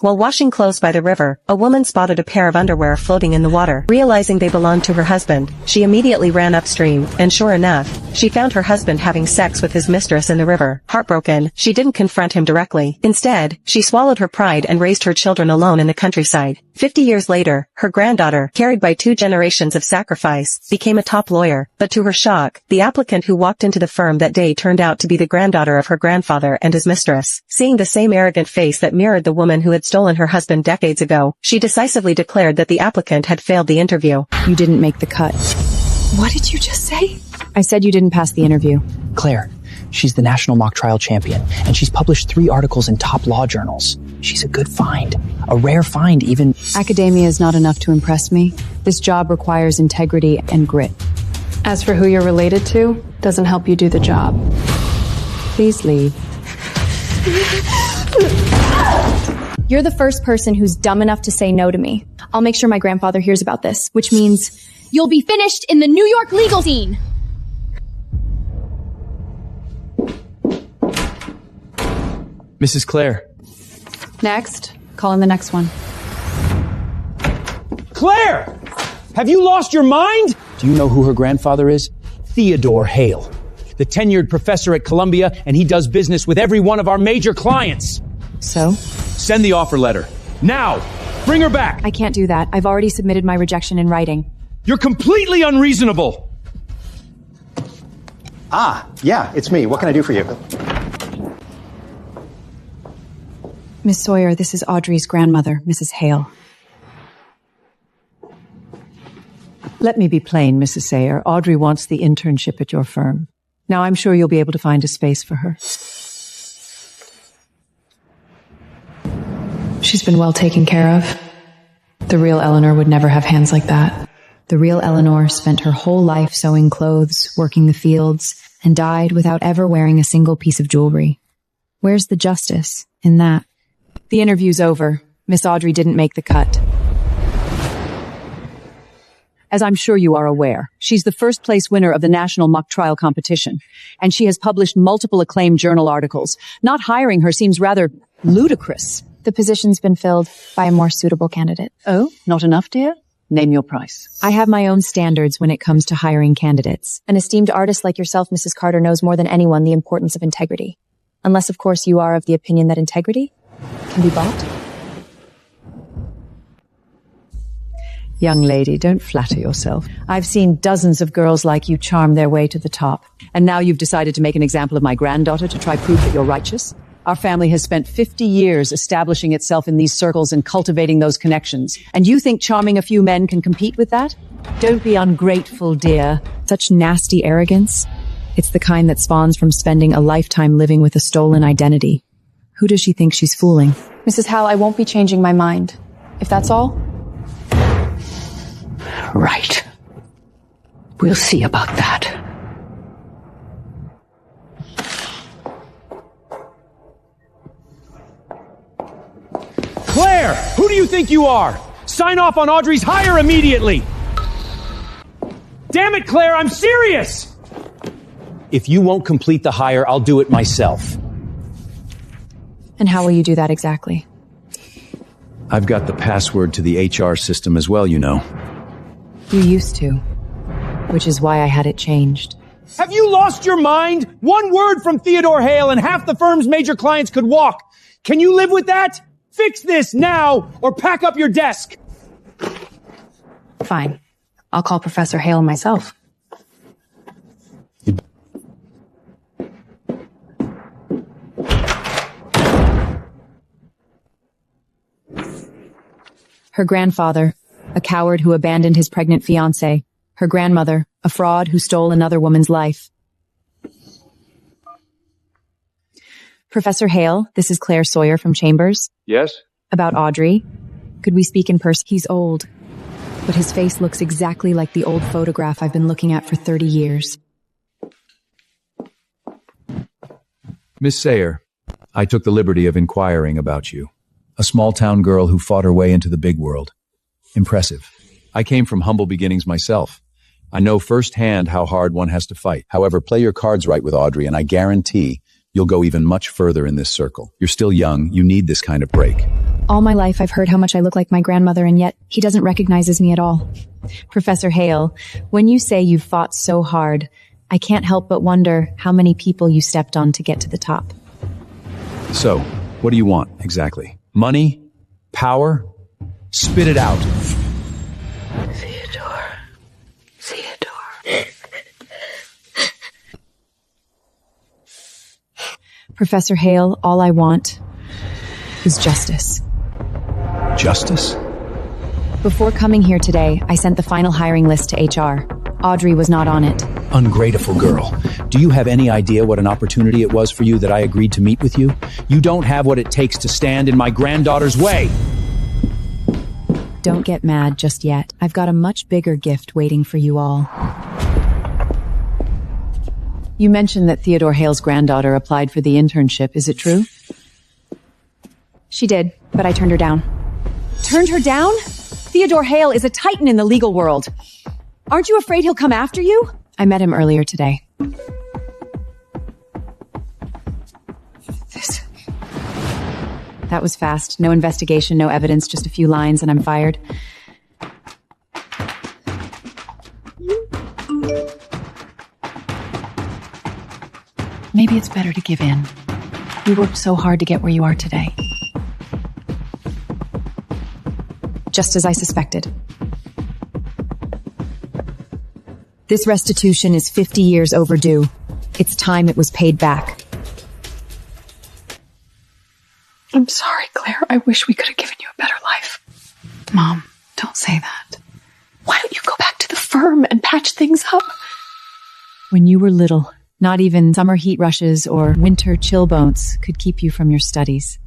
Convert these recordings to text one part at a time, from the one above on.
While washing clothes by the river, a woman spotted a pair of underwear floating in the water. Realizing they belonged to her husband, she immediately ran upstream, and sure enough, she found her husband having sex with his mistress in the river. Heartbroken, she didn't confront him directly. Instead, she swallowed her pride and raised her children alone in the countryside. 50 years later, her granddaughter, carried by 2 generations of sacrifice, became a top lawyer. But to her shock, the applicant who walked into the firm that day turned out to be the granddaughter of her grandfather and his mistress. Seeing the same arrogant face that mirrored the woman who had stolen her husband decades ago, she decisively declared that the applicant had failed the interview. You didn't make the cut. What did you just say? I said you didn't pass the interview. Claire, she's the national mock trial champion, and she's published 3 articles in top law journals. She's a good find. A rare find, even. Academia is not enough to impress me. This job requires integrity and grit. As for who you're related to, doesn't help you do the job. Please leave. You're the first person who's dumb enough to say no to me. I'll make sure my grandfather hears about this, which means you'll be finished in the New York legal scene. Mrs. Claire. Next. Call in the next one. Claire! Have you lost your mind? Do you know who her grandfather is? Theodore Hale, the tenured professor at Columbia, and he does business with every one of our major clients. So? Send the offer letter. Now! Bring her back! I can't do that. I've already submitted my rejection in writing. You're completely unreasonable! Yeah, it's me. What can I do for you? Miss Sawyer, this is Audrey's grandmother, Mrs. Hale. Let me be plain, Mrs. Sayer. Audrey wants the internship at your firm. Now, I'm sure you'll be able to find a space for her. She's been well taken care of. The real Eleanor would never have hands like that. The real Eleanor spent her whole life sewing clothes, working the fields, and died without ever wearing a single piece of jewelry. Where's the justice in that? The interview's over. Miss Audrey didn't make the cut. As I'm sure you are aware, she's the first place winner of the National Mock Trial Competition, and she has published multiple acclaimed journal articles. Not hiring her seems rather ludicrous. The position's been filled by a more suitable candidate. Oh, not enough, dear? Name your price. I have my own standards when it comes to hiring candidates. An esteemed artist like yourself, Mrs. Carter, knows more than anyone the importance of integrity. Unless, of course, you are of the opinion that integrity can be bought. Young lady, don't flatter yourself. I've seen dozens of girls like you charm their way to the top. And now you've decided to make an example of my granddaughter to try prove that you're righteous? Our family has spent 50 years establishing itself in these circles and cultivating those connections. And you think charming a few men can compete with that? Don't be ungrateful, dear. Such nasty arrogance. It's the kind that spawns from spending a lifetime living with a stolen identity. Who does she think she's fooling? Mrs. Howell, I won't be changing my mind. If that's all. Right. We'll see about that. Claire! Who do you think you are? Sign off on Audrey's hire immediately! Damn it, Claire, I'm serious! If you won't complete the hire, I'll do it myself. And how will you do that exactly? I've got the password to the HR system as well, you know. You used to, which is why I had it changed. Have you lost your mind? One word from Theodore Hale and half the firm's major clients could walk. Can you live with that? Fix this now or pack up your desk. Fine. I'll call Professor Hale myself. Her grandfather, a coward who abandoned his pregnant fiancée. Her grandmother, a fraud who stole another woman's life. Professor Hale, this is Claire Sawyer from Chambers. Yes? About Audrey. Could we speak in person? He's old, but his face looks exactly like the old photograph I've been looking at for 30 years. Miss Sayer, I took the liberty of inquiring about you. A small-town girl who fought her way into the big world. Impressive. I came from humble beginnings myself. I know firsthand how hard one has to fight. However, play your cards right with Audrey, and I guarantee you'll go even much further in this circle. You're still young. You need this kind of break. All my life I've heard how much I look like my grandmother, and yet he doesn't recognize me at all. Professor Hale, when you say you fought so hard, I can't help but wonder how many people you stepped on to get to the top. So, what do you want, exactly? Money? Power? Spit it out. Theodore. Professor Hale, all I want is justice. Justice? Before coming here today, I sent the final hiring list to HR. Audrey was not on it. Ungrateful girl. Do you have any idea what an opportunity it was for you that I agreed to meet with you? You don't have what it takes to stand in my granddaughter's way. Don't get mad just yet. I've got a much bigger gift waiting for you all. You mentioned that Theodore Hale's granddaughter applied for the internship. Is it true? She did, but I turned her down. Turned her down? Theodore Hale is a titan in the legal world. Aren't you afraid he'll come after you? I met him earlier today. That was fast. No investigation, no evidence, just a few lines, and I'm fired. Maybe it's better to give in. You worked so hard to get where you are today. Just as I suspected. This restitution is 50 years overdue. It's time it was paid back. I'm sorry, Claire. I wish we could have given you a better life. Mom, don't say that. Why don't you go back to the firm and patch things up? When you were little, not even summer heat rushes or winter chill bones could keep you from your studies.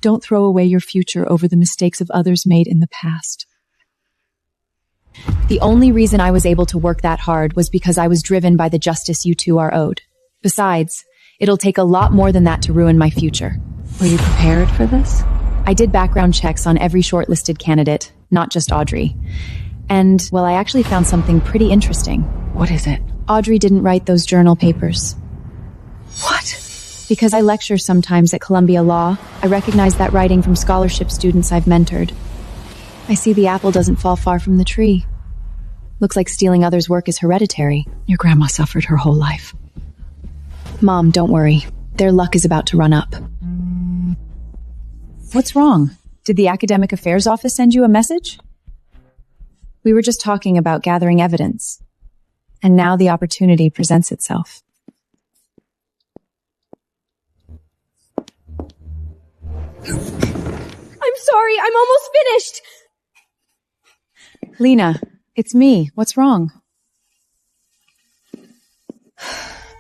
Don't throw away your future over the mistakes of others made in the past. The only reason I was able to work that hard was because I was driven by the justice you two are owed. Besides, it'll take a lot more than that to ruin my future. Were you prepared for this? I did background checks on every shortlisted candidate, not just Audrey. And, well, I actually found something pretty interesting. What is it? Audrey didn't write those journal papers. What? Because I lecture sometimes at Columbia Law, I recognize that writing from scholarship students I've mentored. I see the apple doesn't fall far from the tree. Looks like stealing others' work is hereditary. Your grandma suffered her whole life. Mom, don't worry. Their luck is about to run up. What's wrong? Did the Academic Affairs Office send you a message? We were just talking about gathering evidence. And now the opportunity presents itself. I'm sorry, I'm almost finished! Lena, it's me. What's wrong?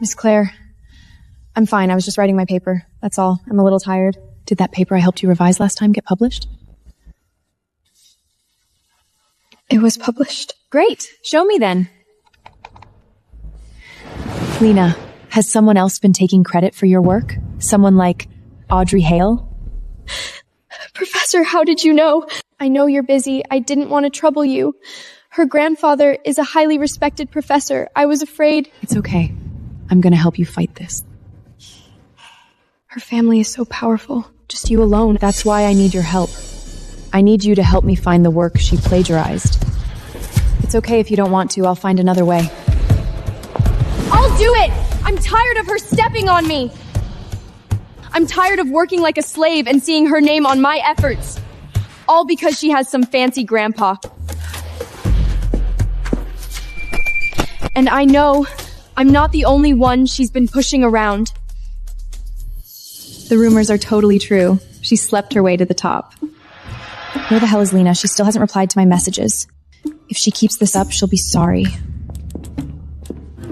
Miss Claire, I'm fine. I was just writing my paper. That's all. I'm a little tired. Did that paper I helped you revise last time get published? It was published. Great. Show me then. Lena, has someone else been taking credit for your work? Someone like Audrey Hale? Professor, how did you know? I know you're busy. I didn't want to trouble you. Her grandfather is a highly respected professor. I was afraid. It's okay. I'm going to help you fight this. Her family is so powerful. Just you alone. That's why I need your help. I need you to help me find the work she plagiarized. It's okay if you don't want to. I'll find another way. I'll do it! I'm tired of her stepping on me! I'm tired of working like a slave and seeing her name on my efforts. All because she has some fancy grandpa. And I know I'm not the only one she's been pushing around. The rumors are totally true. She slept her way to the top. Where the hell is Lena? She still hasn't replied to my messages. If she keeps this up, she'll be sorry.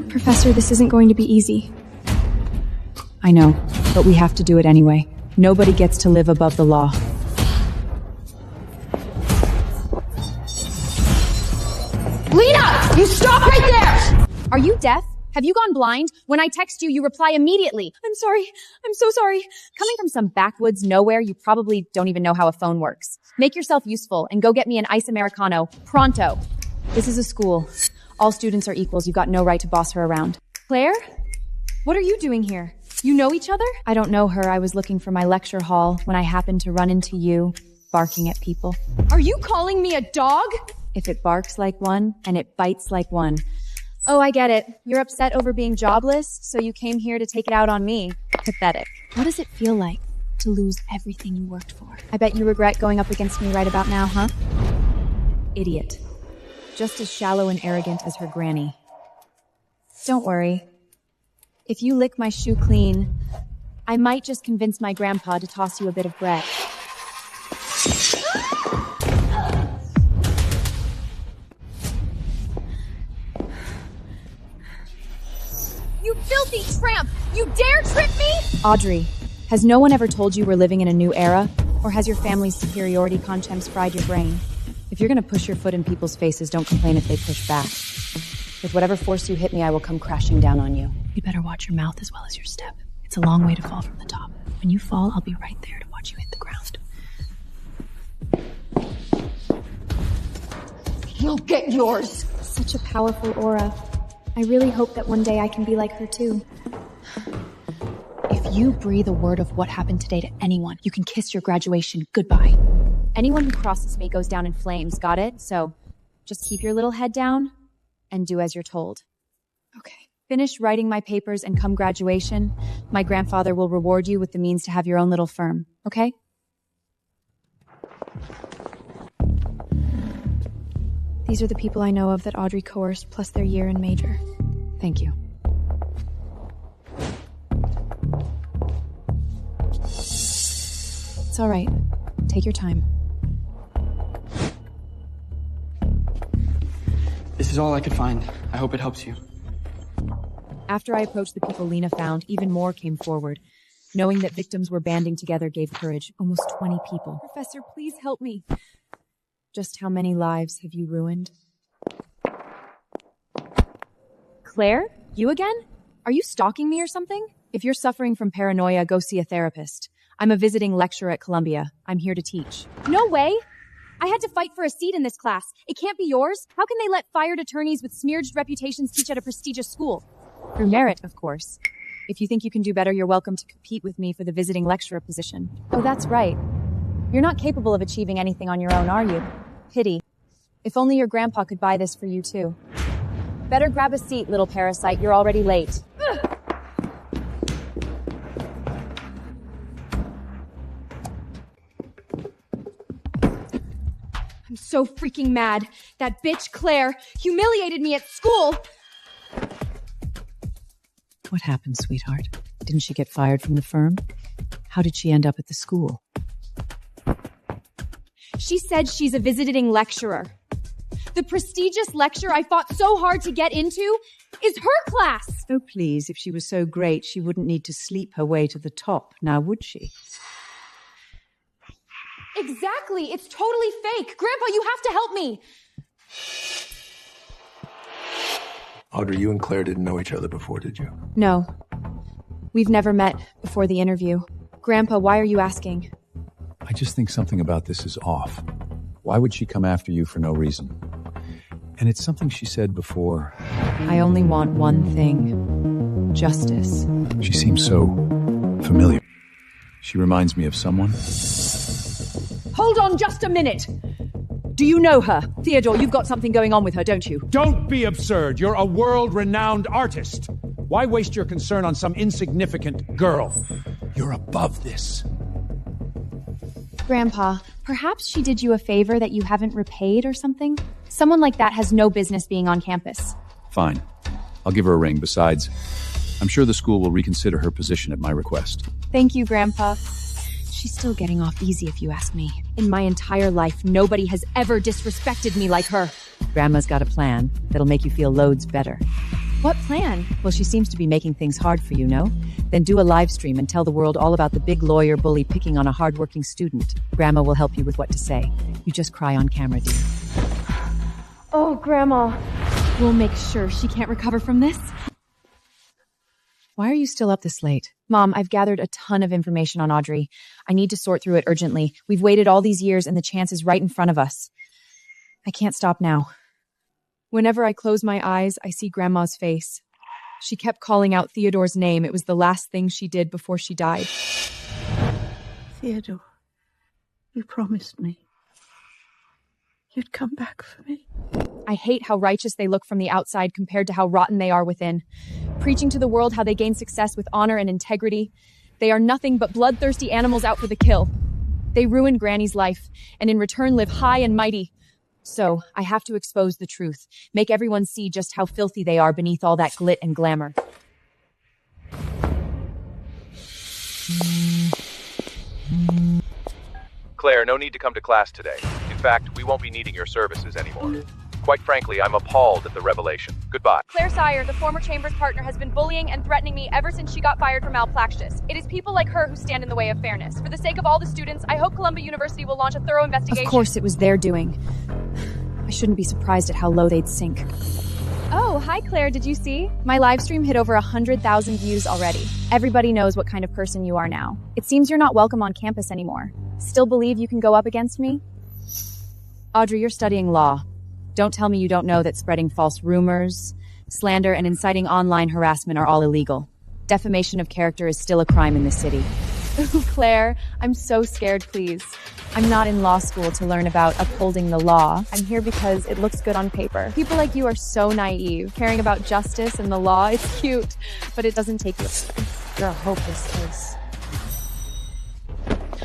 Professor, this isn't going to be easy. I know, but we have to do it anyway. Nobody gets to live above the law. Lena! You stop right there! Are you deaf? Have you gone blind? When I text you, you reply immediately. I'm sorry. I'm so sorry. Coming from some backwoods nowhere, you probably don't even know how a phone works. Make yourself useful and go get me an ice Americano. Pronto. This is a school. All students are equals. You've got no right to boss her around. Claire? What are you doing here? You know each other? I don't know her. I was looking for my lecture hall when I happened to run into you, barking at people. Are you calling me a dog? If it barks like one, and it bites like one. Oh, I get it. You're upset over being jobless, so you came here to take it out on me. Pathetic. What does it feel like to lose everything you worked for? I bet you regret going up against me right about now, huh? Idiot. Just as shallow and arrogant as her granny. Don't worry. If you lick my shoe clean, I might just convince my grandpa to toss you a bit of bread. You filthy tramp! You dare trip me? Audrey, has no one ever told you we're living in a new era? Or has your family's superiority conscience fried your brain? If you're gonna push your foot in people's faces, don't complain if they push back. With whatever force you hit me, I will come crashing down on you. You better watch your mouth as well as your step. It's a long way to fall from the top. When you fall, I'll be right there to watch you hit the ground. You'll get yours. Such a powerful aura. I really hope that one day I can be like her too. If you breathe a word of what happened today to anyone, you can kiss your graduation goodbye. Anyone who crosses me goes down in flames, got it? So, just keep your little head down and do as you're told. Okay. Finish writing my papers and come graduation, my grandfather will reward you with the means to have your own little firm, okay? These are the people I know of that Audrey coerced, plus their year and major. Thank you. It's all right. Take your time. This is all I could find. I hope it helps you. After I approached the people Lena found, even more came forward. Knowing that victims were banding together gave courage. Almost 20 people. Professor, please help me. Just how many lives have you ruined? Claire? You again? Are you stalking me or something? If you're suffering from paranoia, go see a therapist. I'm a visiting lecturer at Columbia. I'm here to teach. No way! I had to fight for a seat in this class. It can't be yours. How can they let fired attorneys with smeared reputations teach at a prestigious school? Through merit, of course. If you think you can do better, you're welcome to compete with me for the visiting lecturer position. Oh, that's right. You're not capable of achieving anything on your own, are you? Pity. If only your grandpa could buy this for you, too. Better grab a seat, little parasite. You're already late. I'm so freaking mad. That bitch Claire humiliated me at school. What happened, sweetheart? Didn't she get fired from the firm? How did she end up at the school? She said she's a visiting lecturer. The prestigious lecture I fought so hard to get into is her class. Oh, please, if she was so great, she wouldn't need to sleep her way to the top, now would she? Exactly. It's totally fake. Grandpa, you have to help me. Audrey, you and Claire didn't know each other before, did you? No. We've never met before the interview. Grandpa, why are you asking? I just think something about this is off. Why would she come after you for no reason? And it's something she said before. I only want one thing. Justice. She seems so familiar. She reminds me of someone. Hold on just a minute! Do you know her? Theodore, you've got something going on with her, don't you? Don't be absurd. You're a world-renowned artist. Why waste your concern on some insignificant girl? You're above this. Grandpa, perhaps she did you a favor that you haven't repaid or something? Someone like that has no business being on campus. Fine. I'll give her a ring. Besides, I'm sure the school will reconsider her position at my request. Thank you, Grandpa. She's still getting off easy if you ask me. In my entire life, nobody has ever disrespected me like her. Grandma's got a plan that'll make you feel loads better. What plan? Well, she seems to be making things hard for you, no? Then do a live stream and tell the world all about the big lawyer bully picking on a hardworking student. Grandma will help you with what to say. You just cry on camera, dear. Oh, Grandma. We'll make sure she can't recover from this. Why are you still up this late? Mom, I've gathered a ton of information on Audrey. I need to sort through it urgently. We've waited all these years and the chance is right in front of us. I can't stop now. Whenever I close my eyes, I see Grandma's face. She kept calling out Theodore's name. It was the last thing she did before she died. Theodore, you promised me you'd come back for me. I hate how righteous they look from the outside compared to how rotten they are within. Preaching to the world how they gain success with honor and integrity. They are nothing but bloodthirsty animals out for the kill. They ruin Granny's life, and in return live high and mighty. So, I have to expose the truth, make everyone see just how filthy they are beneath all that glit and glamour. Claire, no need to come to class today. In fact, we won't be needing your services anymore. Quite frankly, I'm appalled at the revelation. Goodbye. Claire Sire, the former Chambers partner, has been bullying and threatening me ever since she got fired for malpractice. It is people like her who stand in the way of fairness. For the sake of all the students, I hope Columbia University will launch a thorough investigation. Of course it was their doing. I shouldn't be surprised at how low they'd sink. Oh, hi Claire, did you see? My live stream hit over 100,000 views already. Everybody knows what kind of person you are now. It seems you're not welcome on campus anymore. Still believe you can go up against me? Audrey, you're studying law. Don't tell me you don't know that spreading false rumors, slander, and inciting online harassment are all illegal. Defamation of character is still a crime in this city. Ooh, Claire, I'm so scared, please. I'm not in law school to learn about upholding the law. I'm here because it looks good on paper. People like you are so naive, caring about justice and the law. It's cute, but it doesn't take you. You're a hopeless case.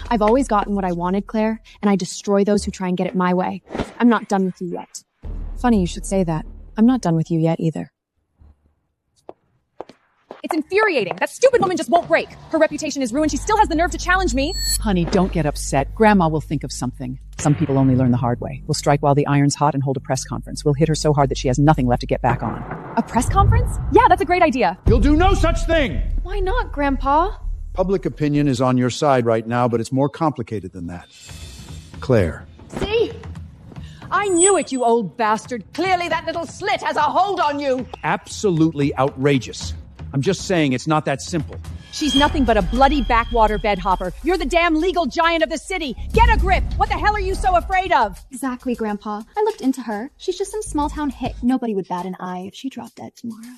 I've always gotten what I wanted, Claire, and I destroy those who try and get it my way. I'm not done with you yet. Funny you should say that. I'm not done with you yet either. It's infuriating. That stupid woman just won't break. Her reputation is ruined. She still has the nerve to challenge me. Honey, don't get upset. Grandma will think of something. Some people only learn the hard way. We'll strike while the iron's hot and hold a press conference. We'll hit her so hard that she has nothing left to get back on. A press conference? Yeah, that's a great idea. You'll do no such thing! Why not, Grandpa? Public opinion is on your side right now, but it's more complicated than that. Claire. See? I knew it, you old bastard. Clearly that little slit has a hold on you. Absolutely outrageous. I'm just saying it's not that simple. She's nothing but a bloody backwater bedhopper. You're the damn legal giant of the city. Get a grip. What the hell are you so afraid of? Exactly, Grandpa. I looked into her. She's just some small-town hick. Nobody would bat an eye if she dropped dead tomorrow.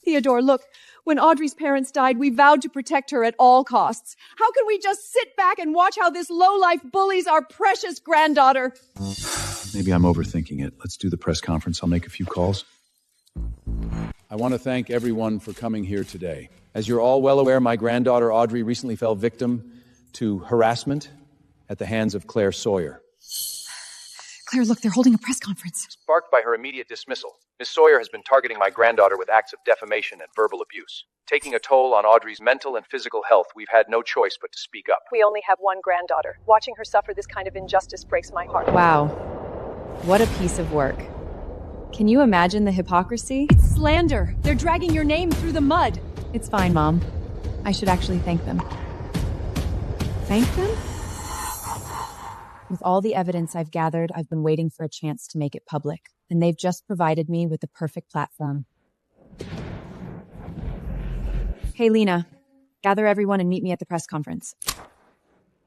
Theodore, look. When Audrey's parents died, we vowed to protect her at all costs. How can we just sit back and watch how this lowlife bullies our precious granddaughter? Maybe I'm overthinking it. Let's do the press conference. I'll make a few calls. I want to thank everyone for coming here today. As you're all well aware, my granddaughter Audrey recently fell victim to harassment at the hands of Claire Sawyer. Claire, look, they're holding a press conference. Sparked by her immediate dismissal, Miss Sawyer has been targeting my granddaughter with acts of defamation and verbal abuse. Taking a toll on Audrey's mental and physical health, we've had no choice but to speak up. We only have one granddaughter. Watching her suffer this kind of injustice breaks my heart. Wow. What a piece of work. Can you imagine the hypocrisy? It's slander. They're dragging your name through the mud. It's fine, Mom. I should actually thank them. Thank them? With all the evidence I've gathered, I've been waiting for a chance to make it public, and they've just provided me with the perfect platform. Hey, Lena, gather everyone and meet me at the press conference.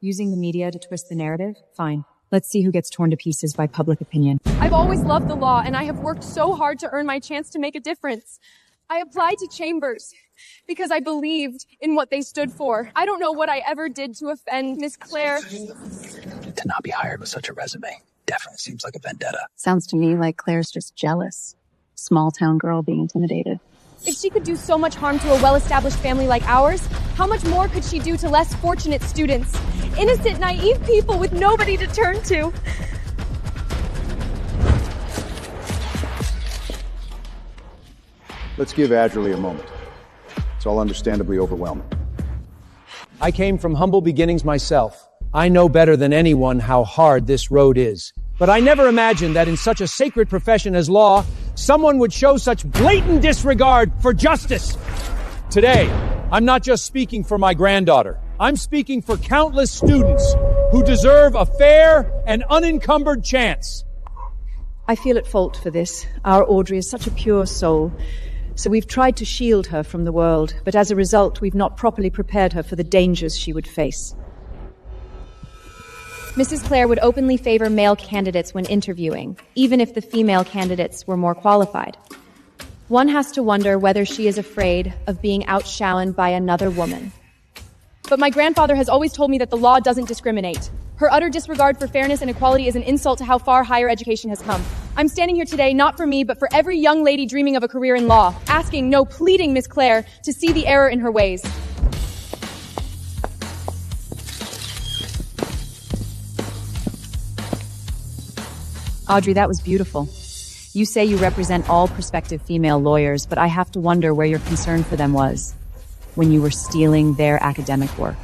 Using the media to twist the narrative? Fine. Let's see who gets torn to pieces by public opinion. I've always loved the law, and I have worked so hard to earn my chance to make a difference. I applied to Chambers because I believed in what they stood for. I don't know what I ever did to offend Miss Claire. To not be hired with such a resume definitely seems like a vendetta. Sounds to me like Claire's just jealous. Small town girl being intimidated. If she could do so much harm to a well-established family like ours, how much more could she do to less fortunate students? Innocent, naive people with nobody to turn to. Let's give Audrey a moment. It's all understandably overwhelming. I came from humble beginnings myself. I know better than anyone how hard this road is. But I never imagined that in such a sacred profession as law, someone would show such blatant disregard for justice. Today, I'm not just speaking for my granddaughter. I'm speaking for countless students who deserve a fair and unencumbered chance. I feel at fault for this. Our Audrey is such a pure soul. So we've tried to shield her from the world, but as a result, we've not properly prepared her for the dangers she would face. Mrs. Claire would openly favor male candidates when interviewing, even if the female candidates were more qualified. One has to wonder whether she is afraid of being outshone by another woman. But my grandfather has always told me that the law doesn't discriminate. Her utter disregard for fairness and equality is an insult to how far higher education has come. I'm standing here today not for me, but for every young lady dreaming of a career in law, asking, no, pleading Miss Clare to see the error in her ways. Audrey, that was beautiful. You say you represent all prospective female lawyers, but I have to wonder where your concern for them was when you were stealing their academic work.